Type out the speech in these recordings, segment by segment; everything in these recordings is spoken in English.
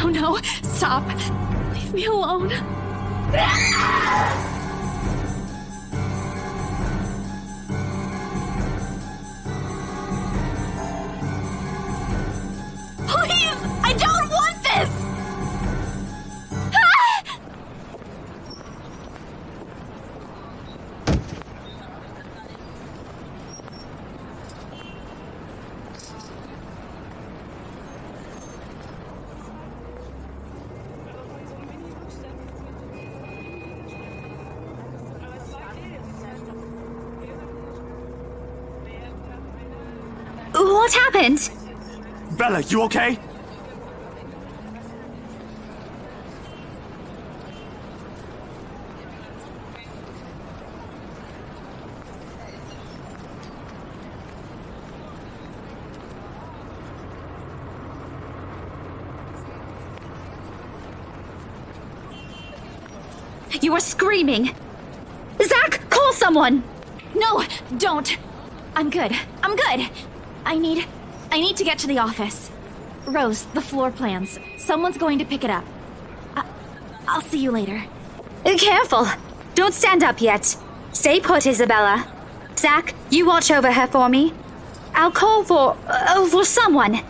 no, stop. Leave me alone. Please! I don't want this! What happened? Bella, you okay? You were screaming. Zach, call someone! No, don't. I'm good. I'm good. I need to get to the office. Rose, the floor plans. Someone's going to pick it up. I'll see you later. Careful. Don't stand up yet. Stay put, Isabella. Zach, you watch over her for me. I'll call for someone.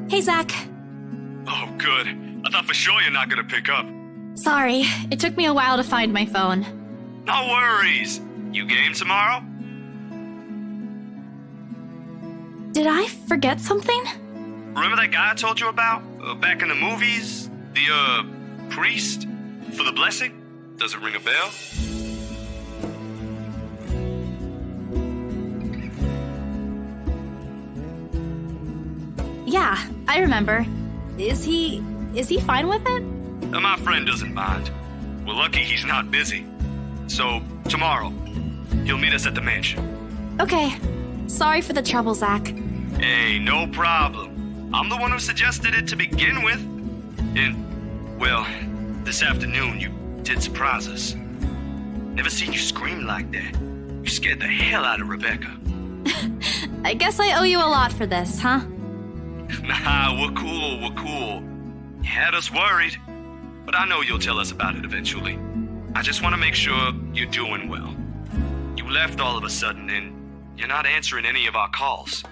Hey, Zach. Oh, good. I thought for sure you're not gonna pick up. Sorry, it took me a while to find my phone. No worries. You game tomorrow? Did I forget something? Remember that guy I told you about? Back in the movies? The, priest? For the blessing? Does it ring a bell? Yeah, I remember. Is he fine with it? My friend doesn't mind. We're lucky he's not busy. So, tomorrow, he'll meet us at the mansion. Okay. Sorry for the trouble, Zach. Hey, no problem. I'm the one who suggested it to begin with. And, well, this afternoon you did surprise us. Never seen you scream like that. You scared the hell out of Rebecca. I guess I owe you a lot for this, huh? Nah, we're cool. You had us worried. But I know you'll tell us about it eventually. I just want to make sure you're doing well. You left all of a sudden and you're not answering any of our calls.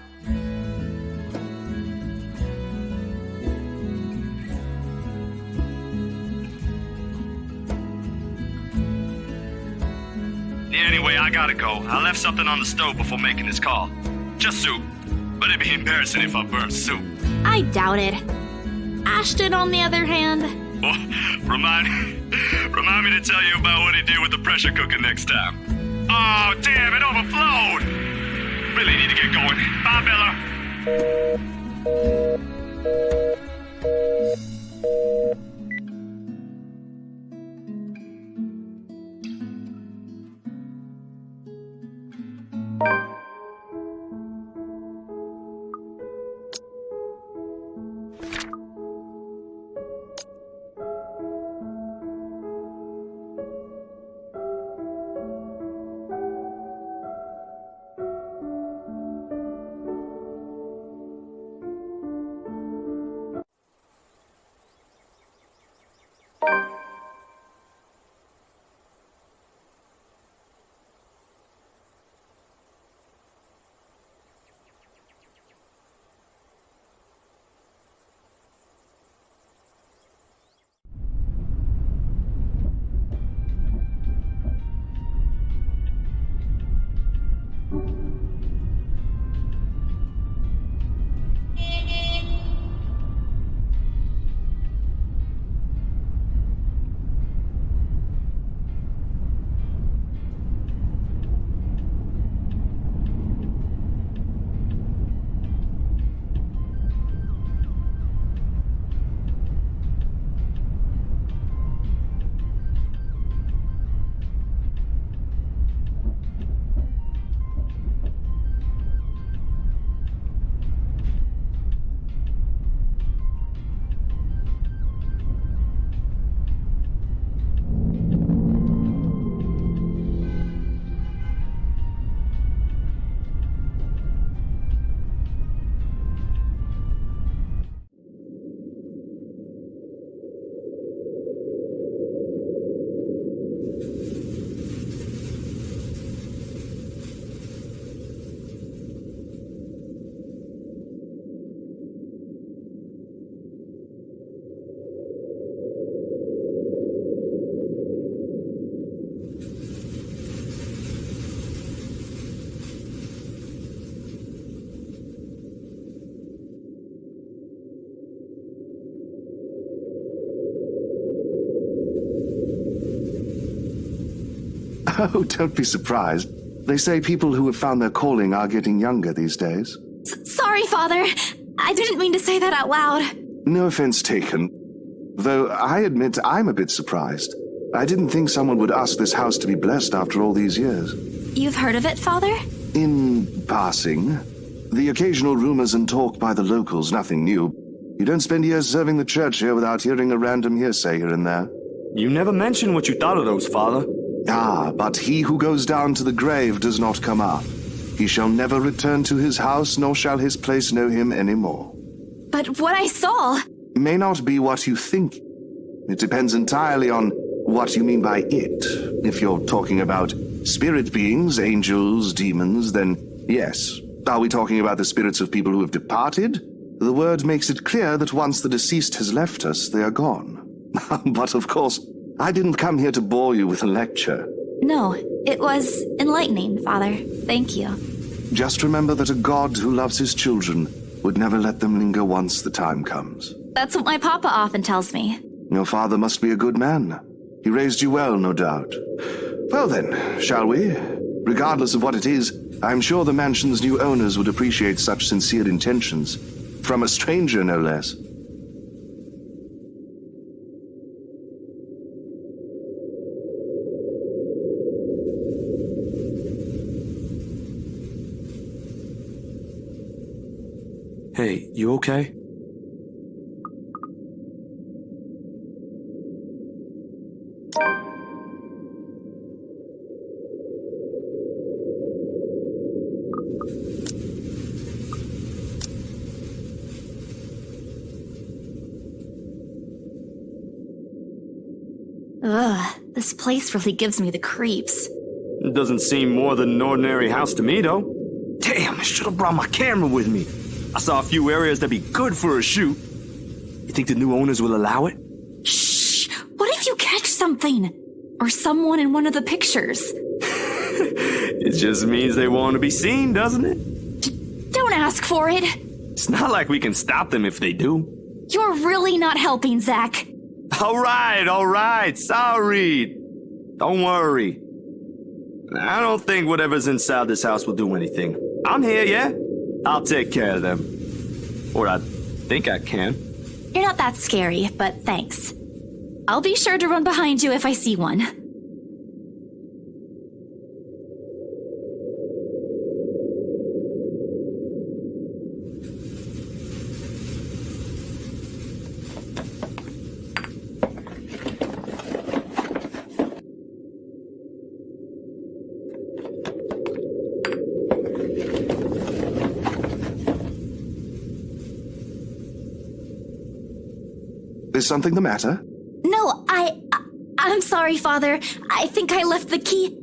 Anyway, I gotta go. I left something on the stove before making this call. Just soup. But it'd be embarrassing if I burned soup. I doubt it. Ashton, on the other hand... Well, remind me to tell you about what he did with the pressure cooker next time. Oh, damn, it overflowed! Really need to get going. Bye, Bella. Oh, don't be surprised. They say people who have found their calling are getting younger these days. Sorry, Father. I didn't mean to say that out loud. No offense taken. Though I admit I'm a bit surprised. I didn't think someone would ask this house to be blessed after all these years. You've heard of it, Father? In passing, the occasional rumors and talk by the locals, nothing new. You don't spend years serving the church here without hearing a random hearsay here and there. You never mentioned what you thought of those, Father. Ah, but he who goes down to the grave does not come up. He shall never return to his house, nor shall his place know him any more. But what I saw... May not be what you think. It depends entirely on what you mean by it. If you're talking about spirit beings, angels, demons, then yes. Are we talking about the spirits of people who have departed? The word makes it clear that once the deceased has left us, they are gone. But of course, I didn't come here to bore you with a lecture. No, it was enlightening, Father. Thank you. Just remember that a God who loves his children would never let them linger once the time comes. That's what my papa often tells me. Your father must be a good man. He raised you well, no doubt. Well then, shall we? Regardless of what it is, I'm sure the mansion's new owners would appreciate such sincere intentions. From a stranger, no less. Hey, you okay? Ugh, this place really gives me the creeps. It doesn't seem more than an ordinary house to me, though. Damn, I should have brought my camera with me. I saw a few areas that'd be good for a shoot. You think the new owners will allow it? Shh! What if you catch something? Or someone in one of the pictures? It just means they want to be seen, doesn't it? Don't ask for it! It's not like we can stop them if they do. You're really not helping, Zach. All right, sorry. Don't worry. I don't think whatever's inside this house will do anything. I'm here, yeah? I'll take care of them. Or I think I can. You're not that scary, but thanks. I'll be sure to run behind you if I see one. Is something the matter? No, I'm sorry, Father. I think I left the key.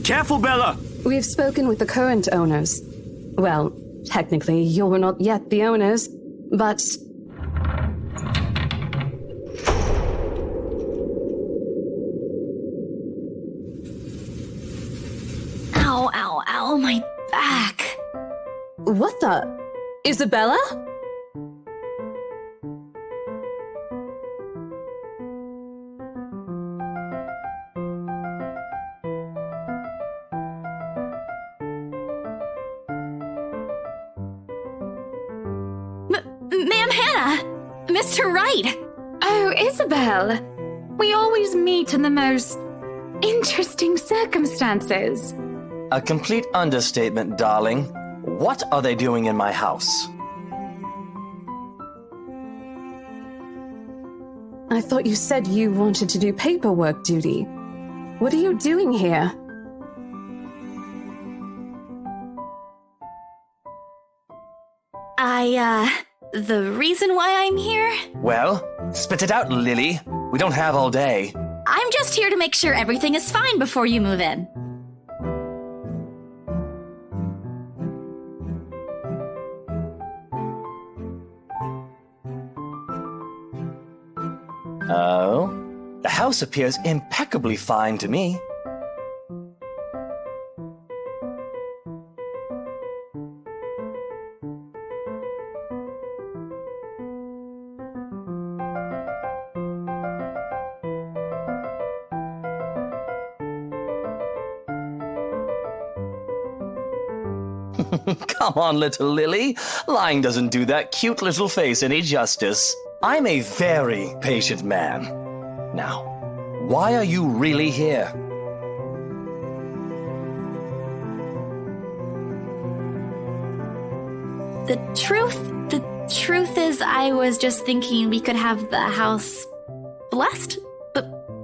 Careful, Bella! We've spoken with the current owners. Well, technically, you're not yet the owners, but... Ow, ow, ow, my back. What the? Isabella? Ma'am Hannah! Mr. Wright! Oh, Isabel. We always meet in the most interesting circumstances. A complete understatement, darling. What are they doing in my house? I thought you said you wanted to do paperwork duty. What are you doing here? The reason why I'm here? Well, spit it out, Lily. We don't have all day. I'm just here to make sure everything is fine before you move in. Oh? The house appears impeccably fine to me. Come on, little Lily. Lying doesn't do that cute little face any justice. I'm a very patient man. Now, why are you really here? The truth is I was just thinking we could have the house blessed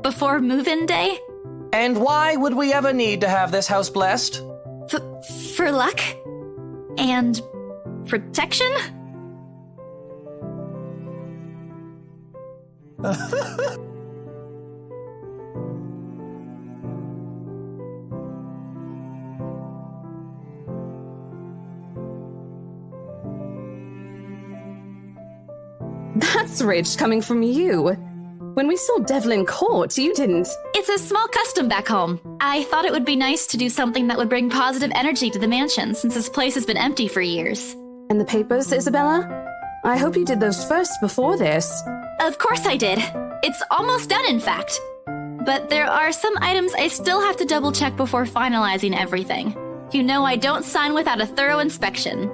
before move-in day. And why would we ever need to have this house blessed? For luck and protection? That's rich coming from you. When we saw Devlin Court, you didn't. It's a small custom back home. I thought it would be nice to do something that would bring positive energy to the mansion since this place has been empty for years. And the papers, Isabella? I hope you did those first before this. Of course I did. It's almost done, in fact. But there are some items I still have to double check before finalizing everything. You know I don't sign without a thorough inspection.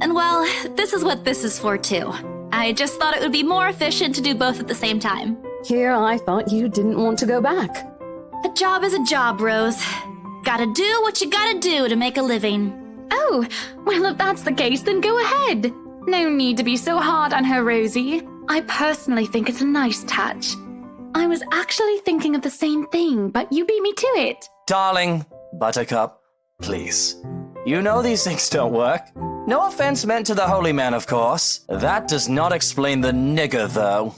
And well, this is what this is for too. I just thought it would be more efficient to do both at the same time. Here, I thought you didn't want to go back. A job is a job, Rose. Gotta do what you gotta do to make a living. Oh, well, if that's the case, then go ahead. No need to be so hard on her, Rosie. I personally think it's a nice touch. I was actually thinking of the same thing, but you beat me to it. Darling, Buttercup, please. You know these things don't work. No offense meant to the holy man, of course. That does not explain the nigger, though.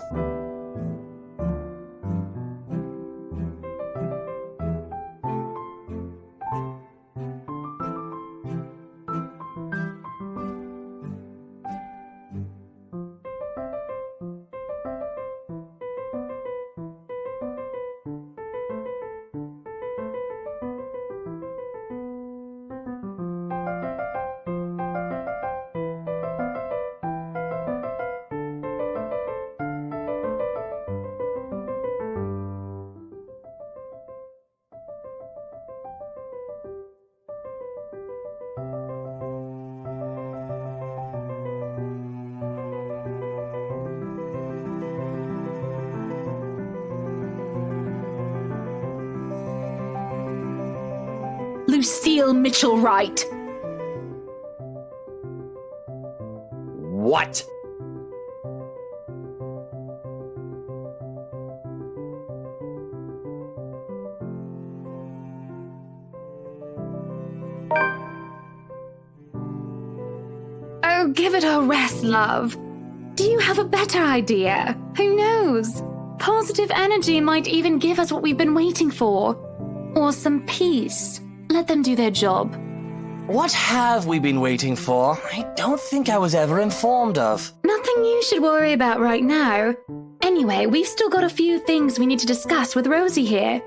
real Mitchell Wright. What? Oh, give it a rest, love. Do you have a better idea? Who knows? Positive energy might even give us what we've been waiting for. Or some peace. Let them do their job. What have we been waiting for? I don't think I was ever informed of. Nothing you should worry about right now. Anyway, we've still got a few things we need to discuss with Rosie here.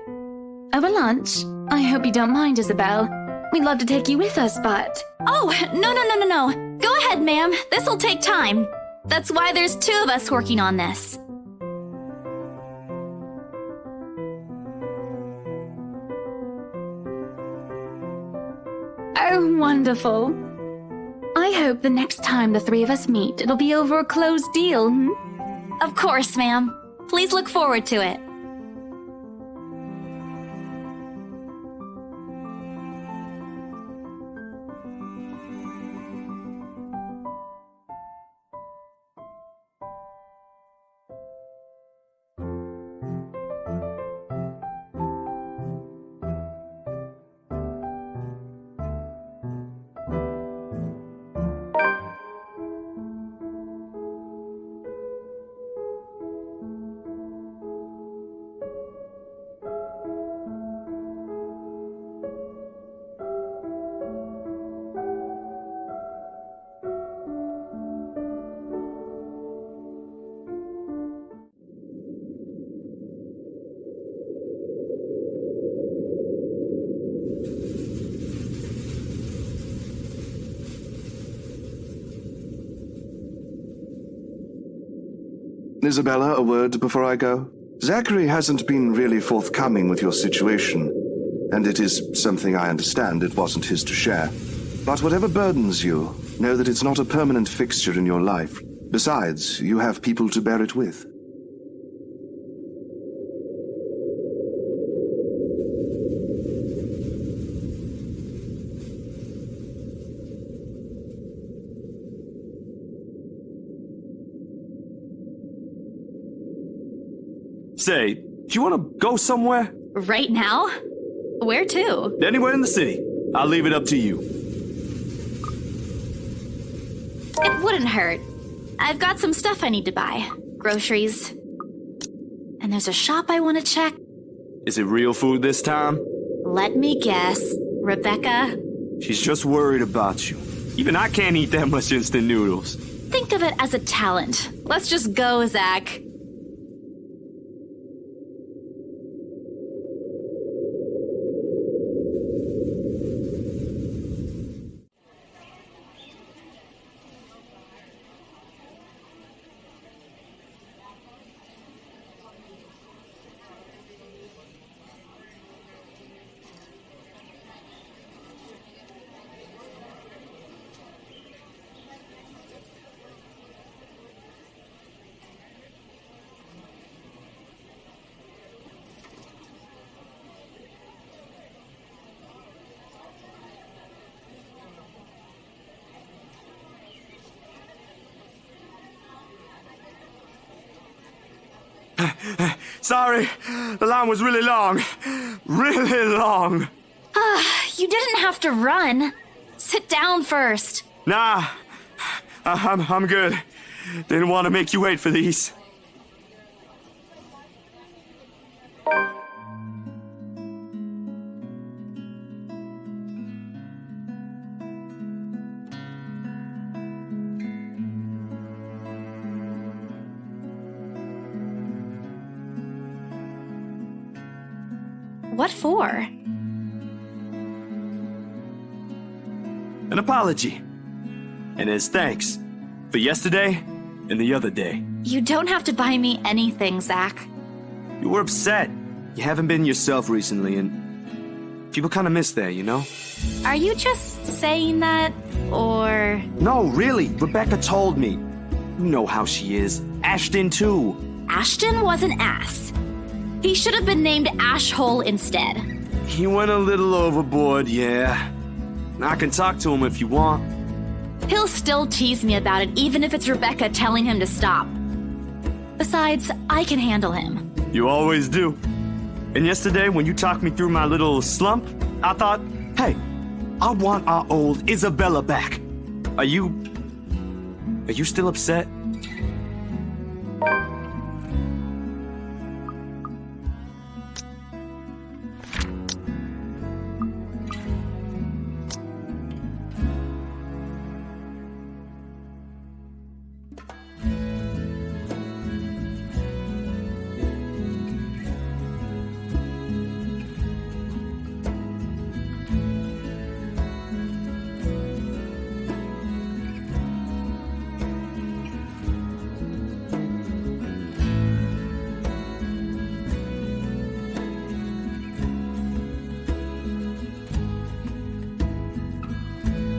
Over lunch? I hope you don't mind, Isabel. We'd love to take you with us, but... Oh, no. Go ahead, ma'am. This'll take time. That's why there's 2 of us working on this. Oh, wonderful. I hope the next time the 3 of us meet, it'll be over a closed deal, Of course, ma'am. Please look forward to it. Isabella, a word before I go? Zachary hasn't been really forthcoming with your situation, and it is something I understand it wasn't his to share. But whatever burdens you, know that it's not a permanent fixture in your life. Besides, you have people to bear it with. Say, do you want to go somewhere? Right now? Where to? Anywhere in the city. I'll leave it up to you. It wouldn't hurt. I've got some stuff I need to buy. Groceries. And there's a shop I want to check. Is it real food this time? Let me guess. Rebecca? She's just worried about you. Even I can't eat that much instant noodles. Think of it as a talent. Let's just go, Zach. Sorry, the line was really long. Really long. You didn't have to run. Sit down first. Nah, I'm good. Didn't want to make you wait for these. What for? An apology. And as thanks for yesterday and the other day. You don't have to buy me anything, Zach. You were upset. You haven't been yourself recently, and people kind of miss that, you know? Are you just saying that, or... No, really. Rebecca told me. You know how she is. Ashton, too. Ashton was an ass. He should have been named Ashhole instead. He went a little overboard, yeah. I can talk to him if you want. He'll still tease me about it, even if it's Rebecca telling him to stop. Besides, I can handle him. You always do. And yesterday, when you talked me through my little slump, I thought, hey, I want our old Isabella back. Are you still upset?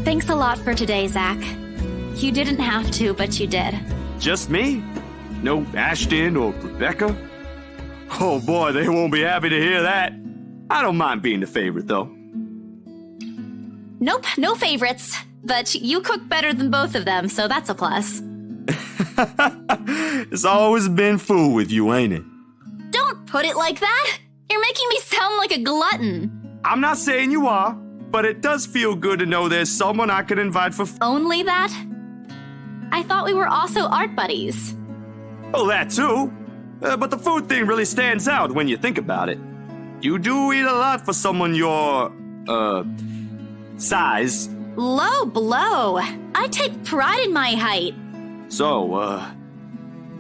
Thanks a lot for today, Zach. You didn't have to, but you did. Just me? No Ashton or Rebecca? Oh boy, they won't be happy to hear that. I don't mind being the favorite, though. Nope, no favorites. But you cook better than both of them, so that's a plus. It's always been fool with you, ain't it? Don't put it like that! You're making me sound like a glutton. I'm not saying you are, but it does feel good to know there's someone I can invite for Only that? I thought we were also art buddies. Oh, that too. But the food thing really stands out when you think about it. You do eat a lot for someone your, size. Low blow. I take pride in my height. So,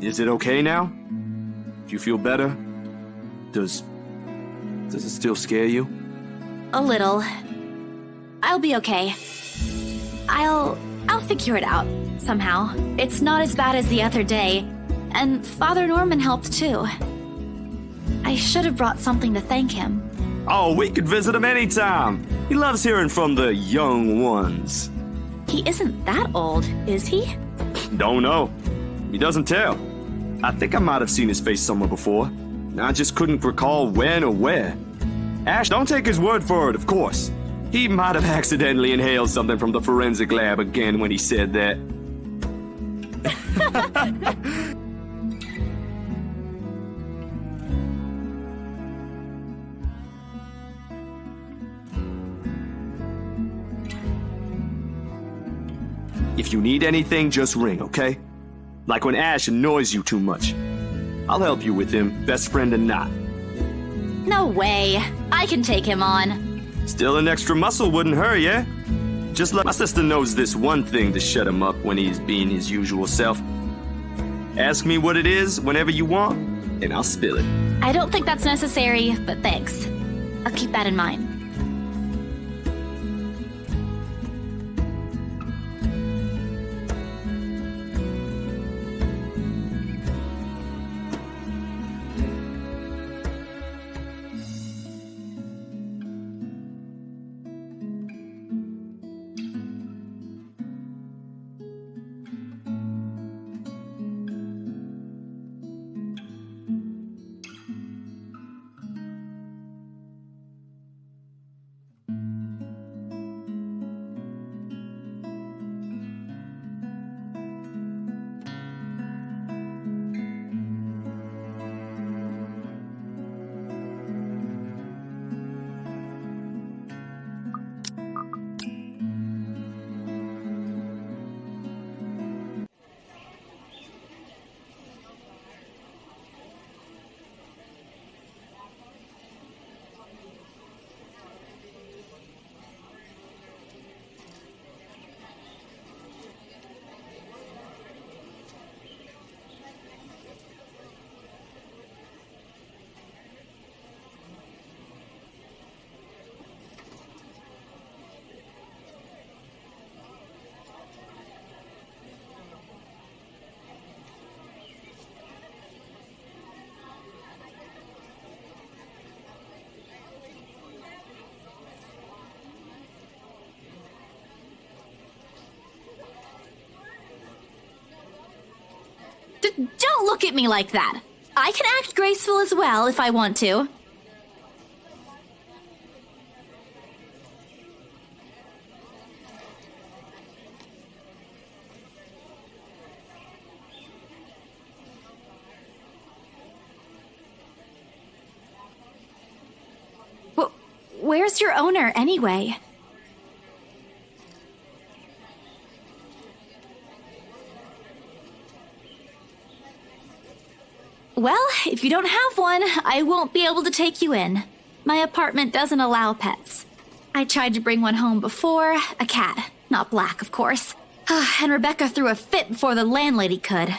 is it okay now? Do you feel better? Does it still scare you? A little. I'll be okay. I'll figure it out, somehow. It's not as bad as the other day, and Father Norman helped too. I should have brought something to thank him. Oh, we could visit him anytime. He loves hearing from the young ones. He isn't that old, is he? Don't know. He doesn't tell. I think I might have seen his face somewhere before. I just couldn't recall when or where. Ash, don't take his word for it, of course. He might have accidentally inhaled something from the forensic lab again when he said that. If you need anything, just ring, okay? Like when Ash annoys you too much. I'll help you with him, best friend or not. No way. I can take him on. Still an extra muscle wouldn't hurt, yeah? Just let my sister knows this one thing to shut him up when he's being his usual self. Ask me what it is whenever you want, and I'll spill it. I don't think that's necessary, but thanks. I'll keep that in mind. Don't look at me like that. I can act graceful as well if I want to. Where's your owner, anyway? Well, if you don't have one, I won't be able to take you in. My apartment doesn't allow pets. I tried to bring one home before, a cat. Not black, of course. And Rebecca threw a fit before the landlady could.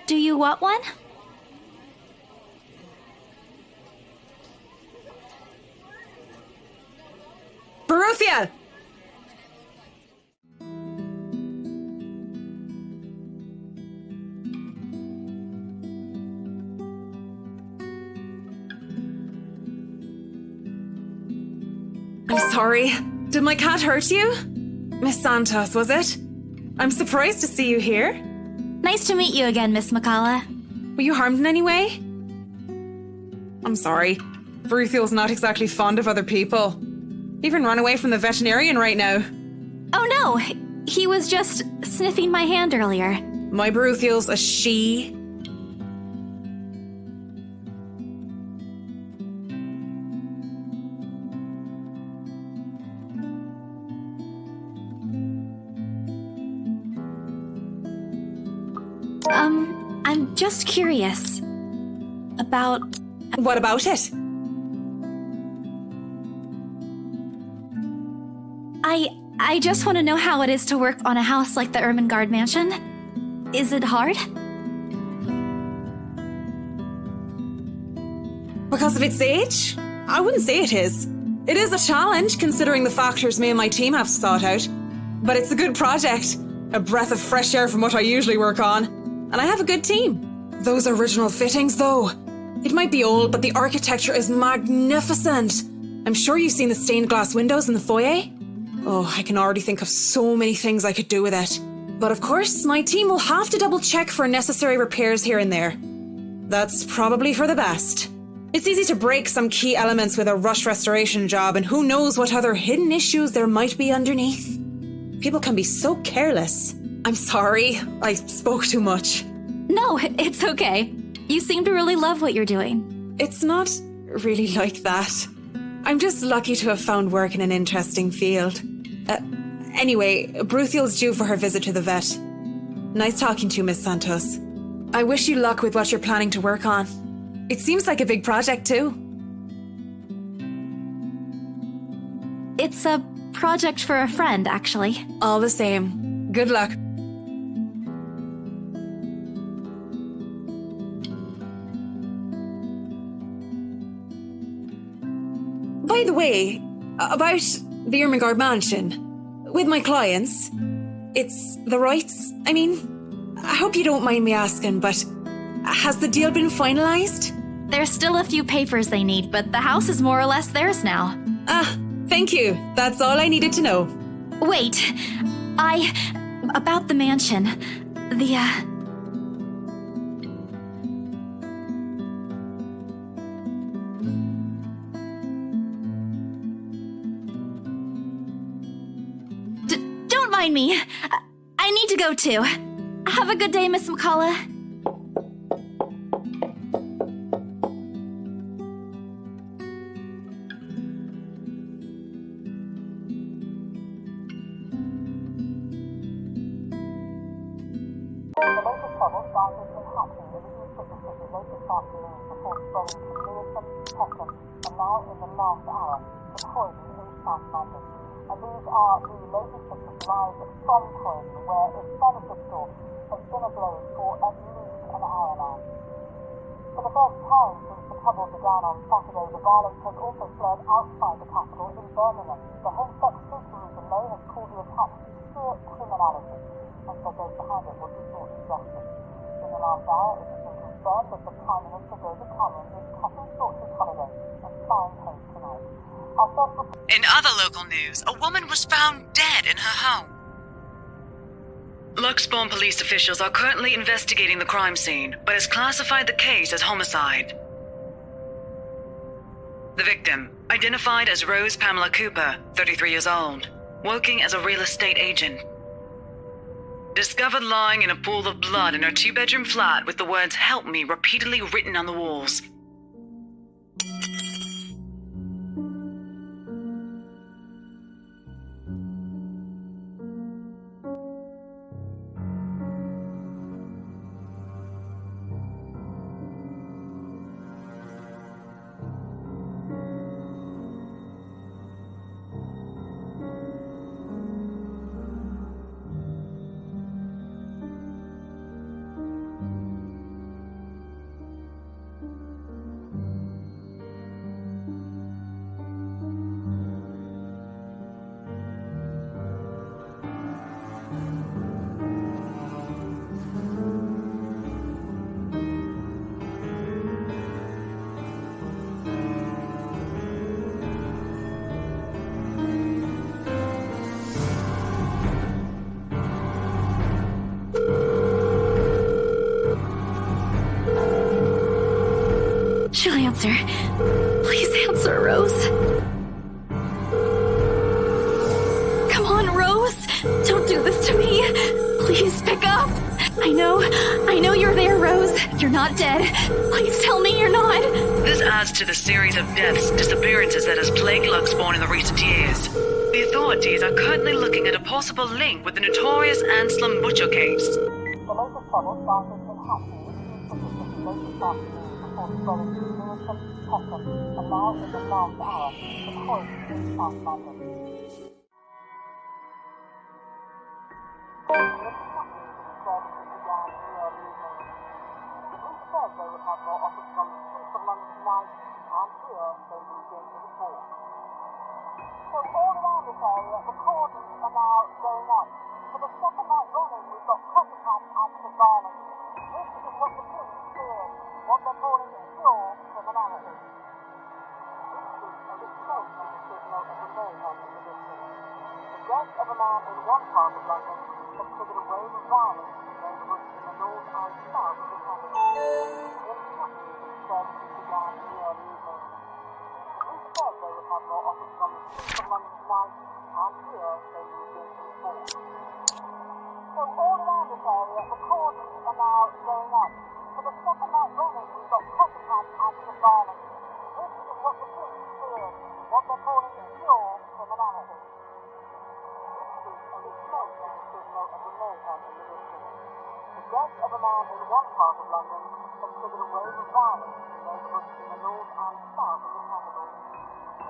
Do you want one? Baruthia! I'm sorry. Did my cat hurt you? Miss Santos, was it? I'm surprised to see you here. Nice to meet you again, Miss McCullough. Were you harmed in any way? I'm sorry. Baruthiel's not exactly fond of other people. Even run away from the veterinarian right now. Oh no, he was just sniffing my hand earlier. My Baruthiel's a she. I'm just curious about... What about it? I just want to know how it is to work on a house like the Ermengarde Mansion. Is it hard? Because of its age? I wouldn't say it is. It is a challenge, considering the factors me and my team have sought out. But it's a good project. A breath of fresh air from what I usually work on. And I have a good team. Those original fittings, though. It might be old, but the architecture is magnificent. I'm sure you've seen the stained glass windows in the foyer. Oh, I can already think of so many things I could do with it. But of course, my team will have to double check for necessary repairs here and there. That's probably for the best. It's easy to break some key elements with a rush restoration job, and who knows what other hidden issues there might be underneath. People can be so careless. I'm sorry, I spoke too much. No, it's okay. You seem to really love what you're doing. It's not really like that. I'm just lucky to have found work in an interesting field. Anyway, Baruthiel's due for her visit to the vet. Nice talking to you, Miss Santos. I wish you luck with what you're planning to work on. It seems like a big project, too. It's a project for a friend, actually. All the same. Good luck. By the way, about the Ermengarde Mansion. With my clients, it's the rights. I mean, I hope you don't mind me asking, but has the deal been finalized? There's still a few papers they need, but the house is more or less theirs now. Ah, thank you. That's all I needed to know. Wait, about the mansion. Don't mind me. I need to go too. Have a good day, Miss McCullough. In other local news, a woman was found dead in her home. Luxbourne police officials are currently investigating the crime scene, but has classified the case as homicide. The victim, identified as Rose Pamela Cooper, 33 years old, working as a real estate agent. Discovered lying in a pool of blood in her two-bedroom flat with the words "Help me" repeatedly written on the walls. She'll answer. Please answer, Rose. Come on, Rose. Don't do this to me. Please pick up. I know you're there, Rose. You're not dead. Please tell me you're not. This adds to the series of deaths, disappearances that has plagued Luxborn in the recent years. The authorities are currently looking at a possible link with the notorious Anselm Butcher case. The latest trouble started in Hackney, late this afternoon before spreading to Lewisham, Peckham, and now in the last hour, the Croydon in South London. Services began in the early evening. The police said they would have more officers on the streets of London tonight, and here they moved into the fort. So all around this area, the cordons are now going up. For the second night running, we've got copycat acts of violence. This is what the police fear, what they're calling pure criminality. This week, a result on the signal of the mayhem in the distance. The death of a man in one part of London has triggered a wave of violence in neighbourhoods in the north and south of the capital. In Hackney, services began in the early evening. The police said they would have more officers on the streets of London tonight, and here they moved into the fort. So all around this area, the cordons are now going up. For the second night running, we've got copycat acts of violence. This is what the police fear, what they're calling pure criminality. This week, a result on the signal of the mayhem in the distance. The death of a man in one part of London has triggered a wave of violence in neighbourhoods in the north and south of the capital.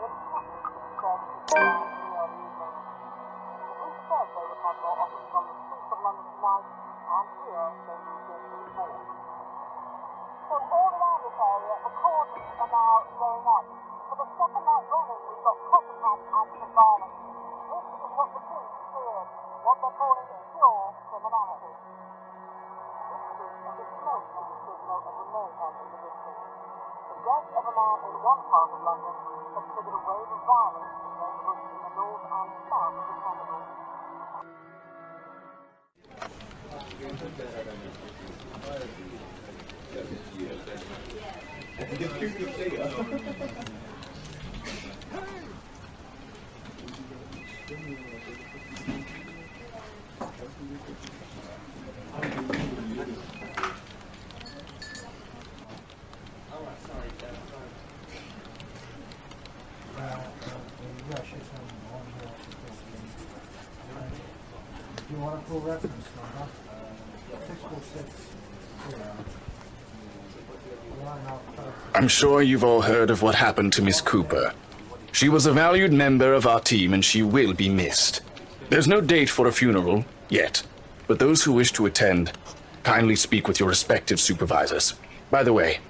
In Hackney, services began in the early evening. The police said they would have more officers on the streets of London tonight, and here they moved into the fort. So all around this area, the cordons are now going up. For the second night running, we've got copycat acts of violence. This is what the police fear, what they're calling pure criminality. This week, a result on the signal of the mayhem in the distance. The death of a man in one part of London has triggered a wave of violence in neighbourhoods in the north and south of the capital. Do you want a full reference number? 646. I'm sure you've all heard of what happened to Miss Cooper. She was a valued member of our team and she will be missed. There's no date for a funeral yet, but those who wish to attend, kindly speak with your respective supervisors. By the way,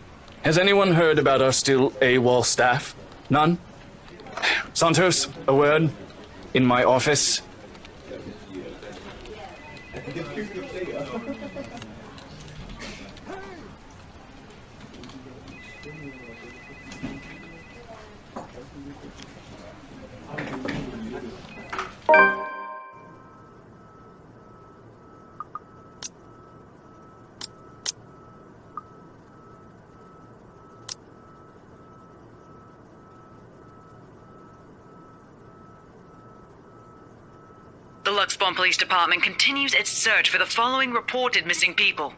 has anyone heard about our still AWOL staff? None? Santos, a word? In my office? The Luxborn Police Department continues its search for the following reported missing people.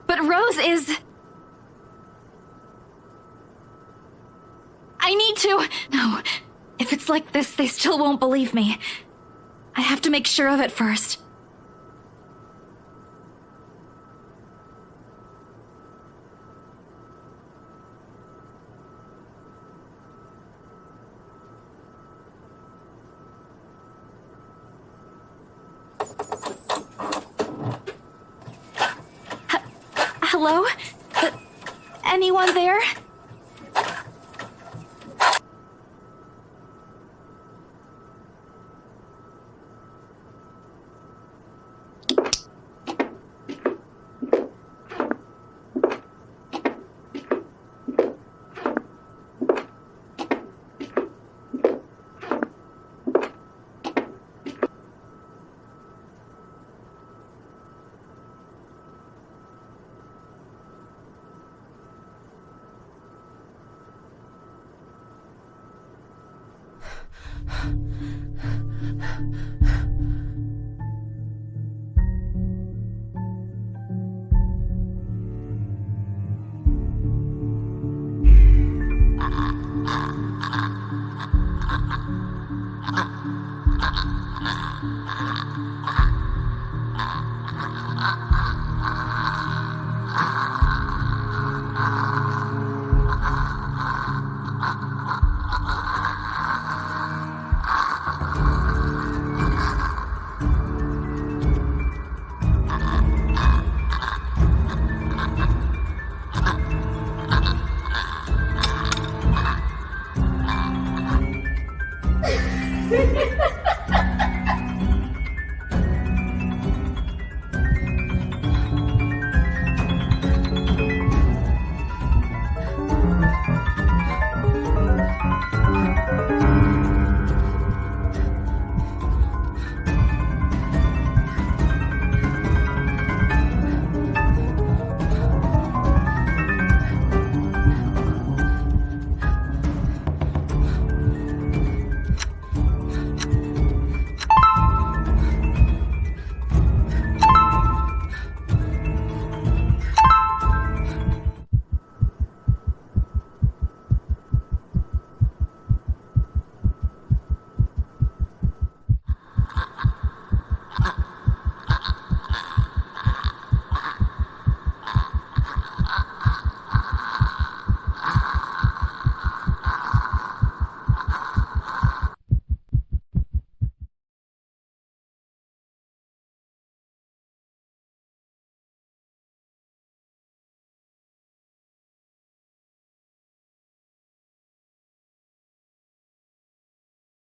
But Rose is... I need to... No. If it's like this, they still won't believe me. I have to make sure of it first. Hello? Anyone there?